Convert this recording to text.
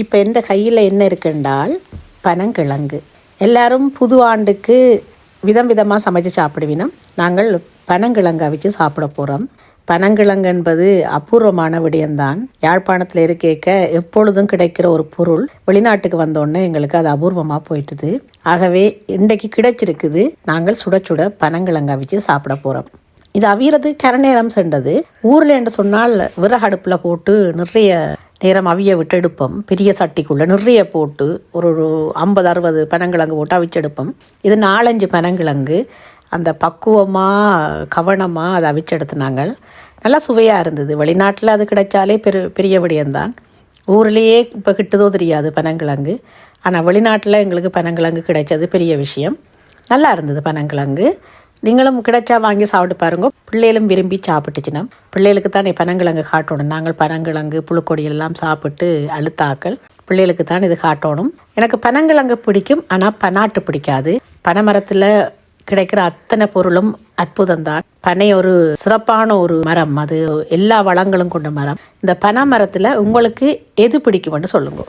இப்போ எந்த கையில் என்ன இருக்குன்றால் பனங்கிழங்கு. எல்லாரும் புது ஆண்டுக்கு விதம் விதமாக சமைச்சு சாப்பிடுவினோம். நாங்கள் பனங்கிழங்கு அவிச்சு சாப்பிட போகிறோம். பனங்கிழங்கு என்பது அபூர்வமான விடயம்தான். யாழ்ப்பாணத்தில் இருக்க எப்பொழுதும் கிடைக்கிற ஒரு பொருள். வெளிநாட்டுக்கு வந்தோடனே எங்களுக்கு அது அபூர்வமாக போயிட்டுது. ஆகவே இன்றைக்கு கிடைச்சிருக்குது. நாங்கள் சுட சுட பனங்கிழங்கு அவிச்சு சாப்பிட போகிறோம். இது அவியறது கரநேரம் சென்றது. ஊரில் என்று சொன்னால் விறகு அடுப்பில் போட்டு நிறைய நேரம் அவிய விட்டு எடுப்போம். பெரிய சட்டிக்குள்ளே நிறைய போட்டு ஒரு 50-60 பனங்கிழங்கு போட்டு அவிச்செடுப்போம். இது 4-5 பனங்கிழங்கு. அந்த பக்குவமாக கவனமாக அதை அவிச்செடுத்து நாங்கள் நல்லா சுவையாக இருந்தது. வெளிநாட்டில் அது கிடைச்சாலே பெரிய விடயம்தான். ஊர்லேயே இப்போ கிட்டுதோ தெரியாது பனங்கிழங்கு. ஆனால் வெளிநாட்டில் எங்களுக்கு பனங்கிழங்கு கிடைச்சது பெரிய விஷயம். நல்லா இருந்தது பனங்கிழங்கு. நீங்களும் கிடைச்சா வாங்கி சாப்பிட்டு பாருங்க. பிள்ளைகளும் விரும்பி சாப்பிட்டுச்சுன்னா பிள்ளைகளுக்கு தான் பனங்கிழங்கு காட்டணும். நாங்கள் பனங்கிழங்கு புழுக்கொடி எல்லாம் சாப்பிட்டு அழுத்தாக்கள். பிள்ளைகளுக்கு தான் இது காட்டணும். எனக்கு பனங்கிழங்கு பிடிக்கும், ஆனால் பனாட்டு பிடிக்காது. பனைமரத்தில் கிடைக்கிற அத்தனை பொருளும் அற்புதம்தான். பனை ஒரு சிறப்பான ஒரு மரம். அது எல்லா வளங்களும் கொண்ட மரம். இந்த பனை மரத்தில் உங்களுக்கு எது பிடிக்கும்னு சொல்லுங்க.